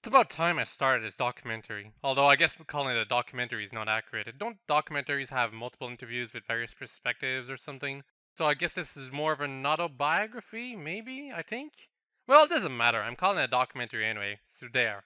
It's about time I started this documentary. Although I guess calling it a documentary is not accurate. Don't documentaries have multiple interviews with various perspectives or something? So I guess this is more of an autobiography, maybe, I think? Well, it doesn't matter. I'm calling it a documentary anyway, so there.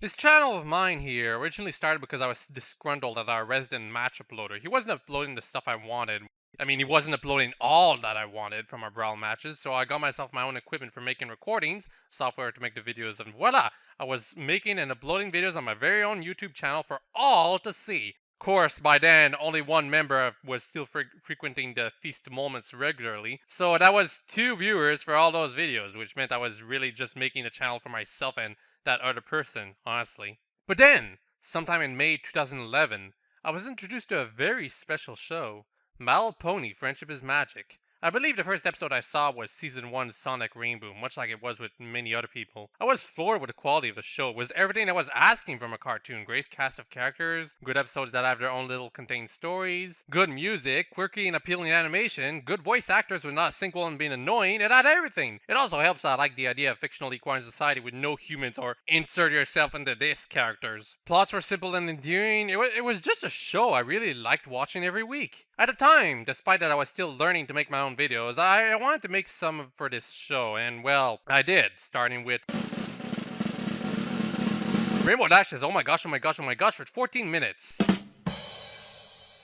This channel of mine here originally started because I was disgruntled at our resident match uploader. He wasn't uploading the stuff I wanted. I mean, he wasn't uploading all that I wanted from our Brawl matches, so I got myself my own equipment for making recordings, software to make the videos, and voila! I was making and uploading videos on my very own YouTube channel for all to see. Of course, by then, only one member was still frequenting the feast moments regularly, so that was 2 viewers for all those videos, which meant I was really just making a channel for myself and that other person, honestly. But then, sometime in May 2011, I was introduced to a very special show, My Little Pony Friendship is Magic. I believe the first episode I saw was Season 1's Sonic Rainbow, much like it was with many other people. I was floored with the quality of the show. It was everything I was asking from a cartoon. Great cast of characters, good episodes that have their own little contained stories, good music, quirky and appealing animation, good voice actors with not a single one being annoying. It had everything. It also helps that I like the idea of fictional equine society with no humans or insert yourself into this characters. Plots were simple and endearing. It was just a show I really liked watching every week. At the time, despite that I was still learning to make my own videos, I wanted to make some for this show, and well, I did, starting with Rainbow Dashes, oh my gosh, oh my gosh, oh my gosh, for 14 minutes.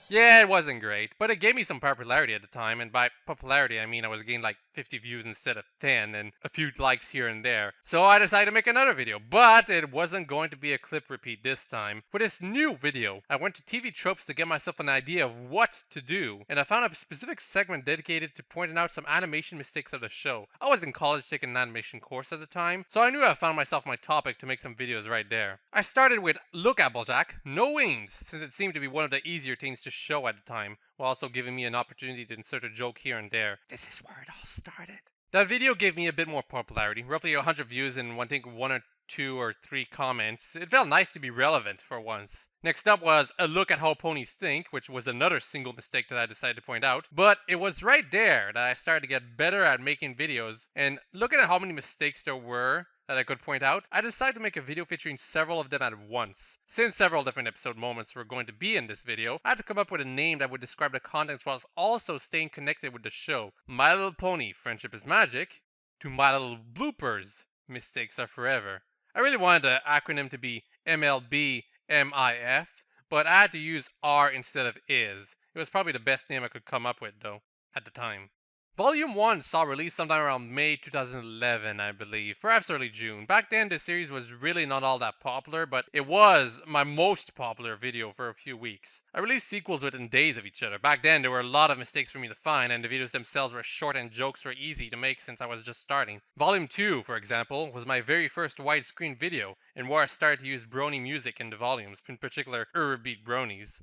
Yeah, it wasn't great, but it gave me some popularity at the time, and by popularity I mean I was getting like 50 views instead of 10, and a few likes here and there. So I decided to make another video, but it wasn't going to be a clip repeat this time. For this new video, I went to TV Tropes to get myself an idea of what to do, and I found a specific segment dedicated to pointing out some animation mistakes of the show. I was in college taking an animation course at the time, so I knew I found myself my topic to make some videos right there. I started with Look Applejack, No Wings, since it seemed to be one of the easier things to show at the time, while also giving me an opportunity to insert a joke here and there. This is where it all started. That video gave me a bit more popularity, roughly 100 views and I think 1 or 2 or 3 comments. It felt nice to be relevant for once. Next up was A Look at How Ponies Think, which was another single mistake that I decided to point out, but it was right there that I started to get better at making videos, and looking at how many mistakes there were that I could point out, I decided to make a video featuring several of them at once. Since several different episode moments were going to be in this video, I had to come up with a name that would describe the contents whilst also staying connected with the show. My Little Pony, Friendship is Magic, to My Little Bloopers, Mistakes Are Forever. I really wanted the acronym to be MLBMIF, but I had to use R instead of is. It was probably the best name I could come up with, though, at the time. Volume 1 saw release sometime around May 2011, I believe, perhaps early June. Back then, the series was really not all that popular, but it was my most popular video for a few weeks. I released sequels within days of each other. Back then, there were a lot of mistakes for me to find, and the videos themselves were short and jokes were easy to make since I was just starting. Volume 2, for example, was my very first widescreen video, and where I started to use brony music in the volumes, in particular, Beat Bronies.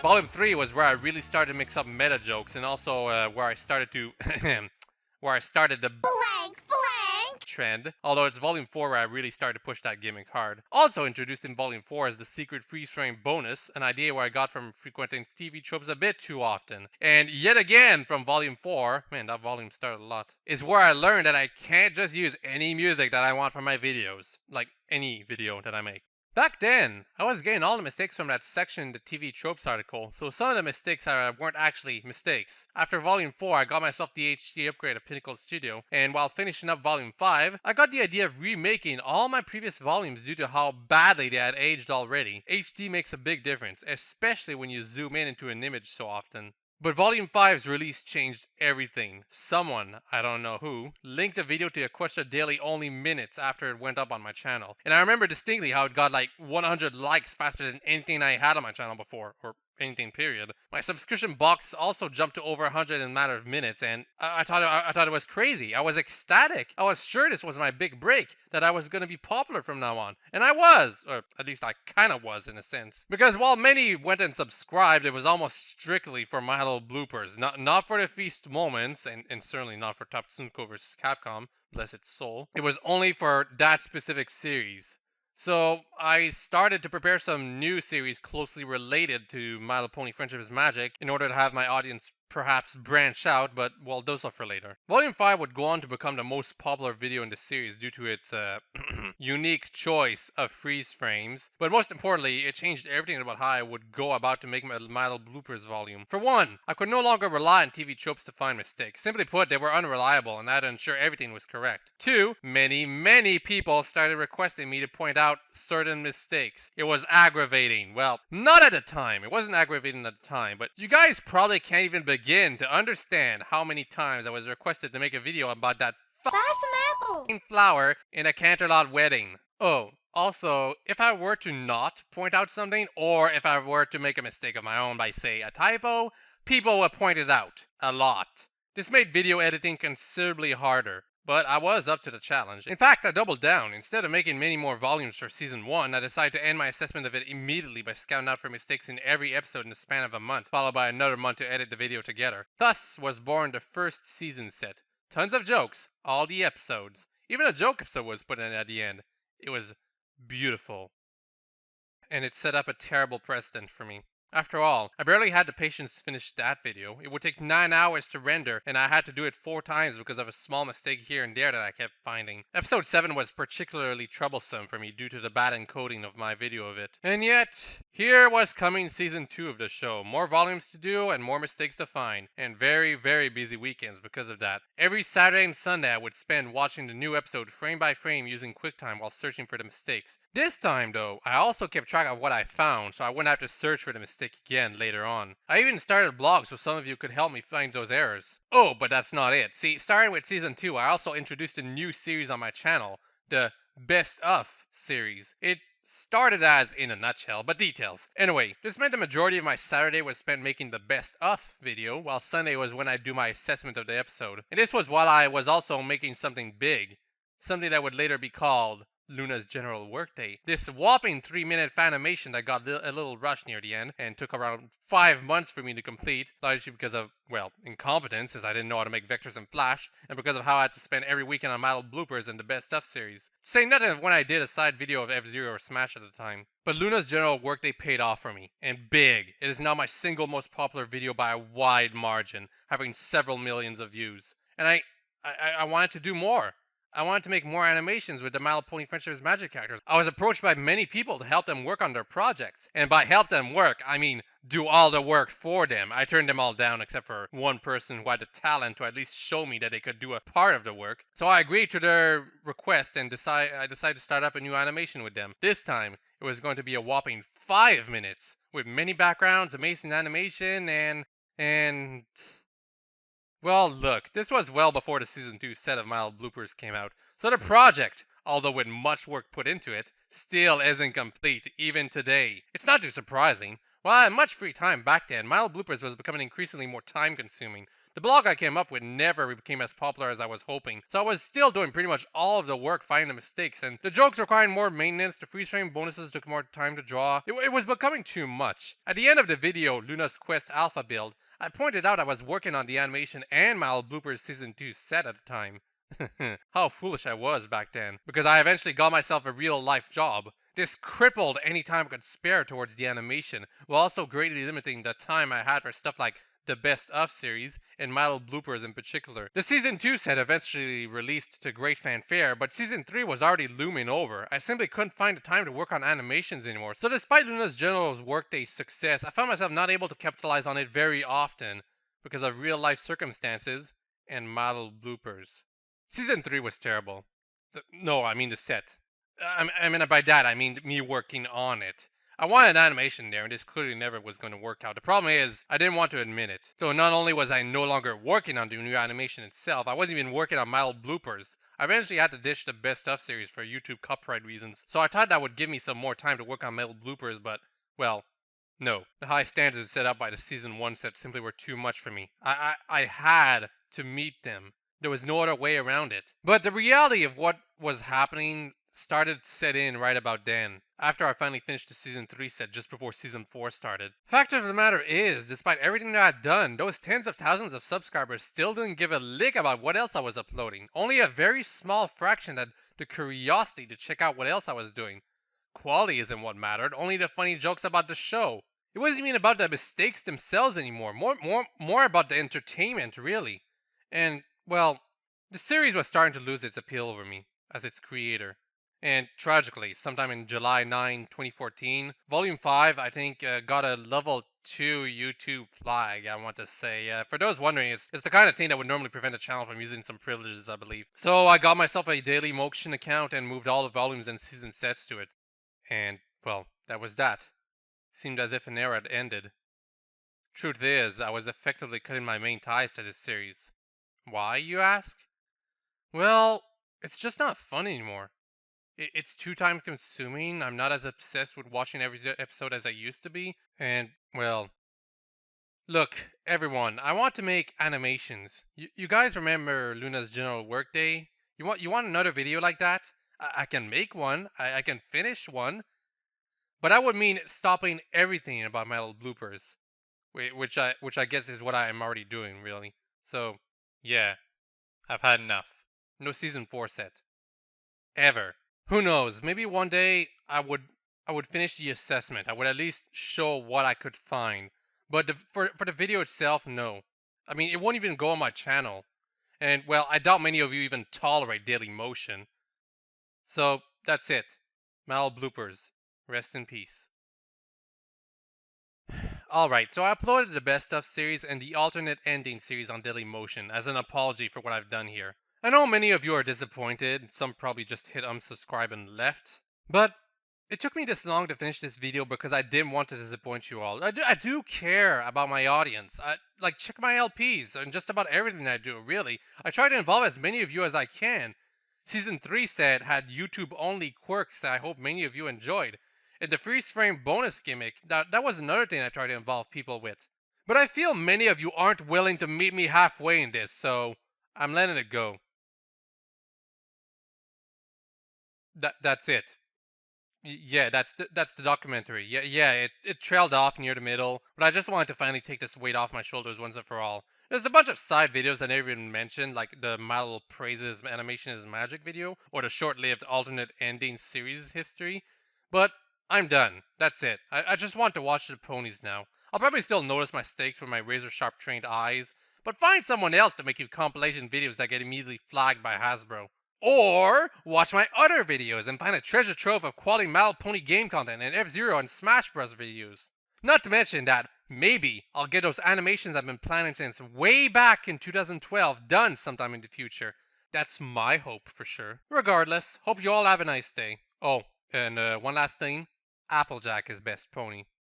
Volume 3 was where I really started to mix up meta jokes, and also where I started to where I started the blank trend, although it's Volume 4 where I really started to push that gimmick hard. Also introduced in Volume 4 is the secret freeze frame bonus, an idea where I got from frequenting TV tropes a bit too often. And yet again from Volume 4, man, that volume started a lot, is where I learned that I can't just use any music that I want for my videos, like any video that I make. Back then, I was getting all the mistakes from that section in the TV Tropes article, so some of the mistakes weren't actually mistakes. After Volume 4, I got myself the HD upgrade at Pinnacle Studio, and while finishing up Volume 5, I got the idea of remaking all my previous volumes due to how badly they had aged already. HD makes a big difference, especially when you zoom in into an image so often. But Volume 5's release changed everything. Someone, I don't know who, linked a video to Equestria Daily only minutes after it went up on my channel. And I remember distinctly how it got like 100 likes faster than anything I had on my channel before, or anything period. My subscription box also jumped to over 100 in a matter of minutes, and I thought it was crazy. I was ecstatic. I was sure this was my big break, that I was going to be popular from now on. And I was, or at least I kind of was in a sense. Because while many went and subscribed, it was almost strictly for my little bloopers. Not for the feast moments, and certainly not for Tatsunoko vs. Capcom, bless its soul. It was only for that specific series. So I started to prepare some new series closely related to My Little Pony Friendship is Magic in order to have my audience perhaps branch out, but well, those are for later. Volume 5 would go on to become the most popular video in the series due to its unique choice of freeze frames, but most importantly, it changed everything about how I would go about to make my little bloopers volume. For one, I could no longer rely on TV tropes to find mistakes. Simply put, they were unreliable and I had to ensure everything was correct. Two, many people started requesting me to point out certain mistakes. It was aggravating. Well, not at the time. It wasn't aggravating at the time, but you guys probably can't even begin to understand how many times I was requested to make a video about that Buy some apple! flower in a Canterlot wedding. Oh, also, if I were to not point out something, or if I were to make a mistake of my own by, say, a typo, people would point it out. A lot. This made video editing considerably harder, but I was up to the challenge. In fact, I doubled down. Instead of making many more volumes for Season 1, I decided to end my assessment of it immediately by scouting out for mistakes in every episode in the span of a month, followed by another month to edit the video together. Thus was born the first season set. Tons of jokes, all the episodes. Even a joke episode was put in at the end. It was beautiful. And it set up a terrible precedent for me. After all, I barely had the patience to finish that video. It would take 9 hours to render, and I had to do it 4 times because of a small mistake here and there that I kept finding. Episode 7 was particularly troublesome for me due to the bad encoding of my video of it. And yet, here was coming Season 2 of the show. More volumes to do and more mistakes to find. And very busy weekends because of that. Every Saturday and Sunday I would spend watching the new episode frame by frame using QuickTime while searching for the mistakes. This time though, I also kept track of what I found so I wouldn't have to search for the mistakes again later on. I even started a blog so some of you could help me find those errors. Oh, but that's not it. See, starting with Season 2, I also introduced a new series on my channel, the Best Of series. It started as in a nutshell, but details. Anyway, this meant the majority of my Saturday was spent making the Best Of video, while Sunday was when I'd do my assessment of the episode. And this was while I was also making something big. Something that would later be called Luna's General Workday. This whopping 3-minute fanimation that got a little rushed near the end and took around 5 months for me to complete, largely because of, well, incompetence, as I didn't know how to make vectors in Flash, and because of how I had to spend every weekend on my little bloopers and the Best Stuff series. Say nothing of when I did a side video of F-Zero or Smash at the time. But Luna's General Workday paid off for me, and big. It is now my single most popular video by a wide margin, having several millions of views. And I wanted to do more. I wanted to make more animations with the My Little Pony Friendship's magic characters. I was approached by many people to help them work on their projects. And by help them work, I mean do all the work for them. I turned them all down except for one person who had the talent to at least show me that they could do a part of the work. So I agreed to their request and I decided to start up a new animation with them. This time, it was going to be a whopping 5 minutes with many backgrounds, amazing animation, and... Well, look, this was well before the Season 2 set of My Little Bloopers came out, so the project, although with much work put into it, still isn't complete, even today. It's not too surprising. While I had much free time back then, My Little Bloopers was becoming increasingly more time-consuming. The blog I came up with never became as popular as I was hoping, so I was still doing pretty much all of the work finding the mistakes, and the jokes requiring more maintenance, the freeze frame bonuses took more time to draw. It was becoming too much. At the end of the video, Luna's Quest Alpha build, I pointed out I was working on the animation and My Little Bloopers Season 2 set at the time. How foolish I was back then, because I eventually got myself a real-life job. This crippled any time I could spare towards the animation, while also greatly limiting the time I had for stuff like the Best Of series, and My Little Bloopers in particular. The Season 2 set eventually released to great fanfare, but Season 3 was already looming over. I simply couldn't find the time to work on animations anymore. So despite Luna's General Workday's success, I found myself not able to capitalize on it very often because of real-life circumstances and My Little Bloopers. Season 3 was terrible. No, I mean the set. I mean by that, I mean me working on it. I wanted an animation there, and this clearly never was going to work out. The problem is, I didn't want to admit it. So not only was I no longer working on the new animation itself, I wasn't even working on My Little Bloopers. I eventually had to ditch the Best Of series for YouTube copyright reasons, so I thought that would give me some more time to work on My Little Bloopers, but, well, no. The high standards set up by the Season 1 set simply were too much for me. I had to meet them. There was no other way around it. But the reality of what was happening started to set in right about then, after I finally finished the Season 3 set just before Season 4 started. Fact of the matter is, despite everything that I'd done, those tens of thousands of subscribers still didn't give a lick about what else I was uploading. Only a very small fraction had the curiosity to check out what else I was doing. Quality isn't what mattered, only the funny jokes about the show. It wasn't even about the mistakes themselves anymore. More about the entertainment, really. And well, the series was starting to lose its appeal over me as its creator. And tragically, sometime in July 9, 2014, Volume 5, I think, got a level 2 YouTube flag, I want to say. For those wondering, it's the kind of thing that would normally prevent a channel from using some privileges, I believe. So I got myself a Daily Motion account and moved all the volumes and season sets to it. And, well, that was that. Seemed as if an era had ended. Truth is, I was effectively cutting my main ties to this series. Why, you ask? Well, it's just not fun anymore. It's too time consuming. I'm not as obsessed with watching every episode as I used to be. And, well, look, everyone, I want to make animations. You guys remember Luna's General Workday? You want another video like that? I can make one. I can finish one. But that would mean stopping everything about my little bloopers. Which I guess is what I am already doing, really. So, yeah, I've had enough. No season 4 set. Ever. Who knows? Maybe one day I would finish the assessment. I would at least show what I could find. But for the video itself, no. I mean, it won't even go on my channel. And well, I doubt many of you even tolerate Daily Motion. So that's it. Mal bloopers. Rest in peace. Alright, so I uploaded the Best Stuff series and the alternate ending series on Daily Motion as an apology for what I've done here. I know many of you are disappointed, some probably just hit unsubscribe and left, but it took me this long to finish this video because I didn't want to disappoint you all. I do care about my audience. Check my LPs and just about everything I do, really. I try to involve as many of you as I can. Season 3 set had YouTube-only quirks that I hope many of you enjoyed. And the freeze frame bonus gimmick, that was another thing I tried to involve people with. But I feel many of you aren't willing to meet me halfway in this, so I'm letting it go. That's it. Yeah, that's the documentary. Yeah, it trailed off near the middle, but I just wanted to finally take this weight off my shoulders once and for all. There's a bunch of side videos I never even mentioned, like the My Little Praises Animation is Magic video, or the short-lived alternate ending series history, but I'm done. That's it. I just want to watch the ponies now. I'll probably still notice my mistakes with my razor-sharp trained eyes, but find someone else to make you compilation videos that get immediately flagged by Hasbro. Or watch my other videos and find a treasure trove of quality My Little Pony game content and F-Zero and Smash Bros videos. Not to mention that maybe I'll get those animations I've been planning since way back in 2012 done sometime in the future. That's my hope for sure. Regardless, hope you all have a nice day. Oh, and one last thing. Applejack is best pony.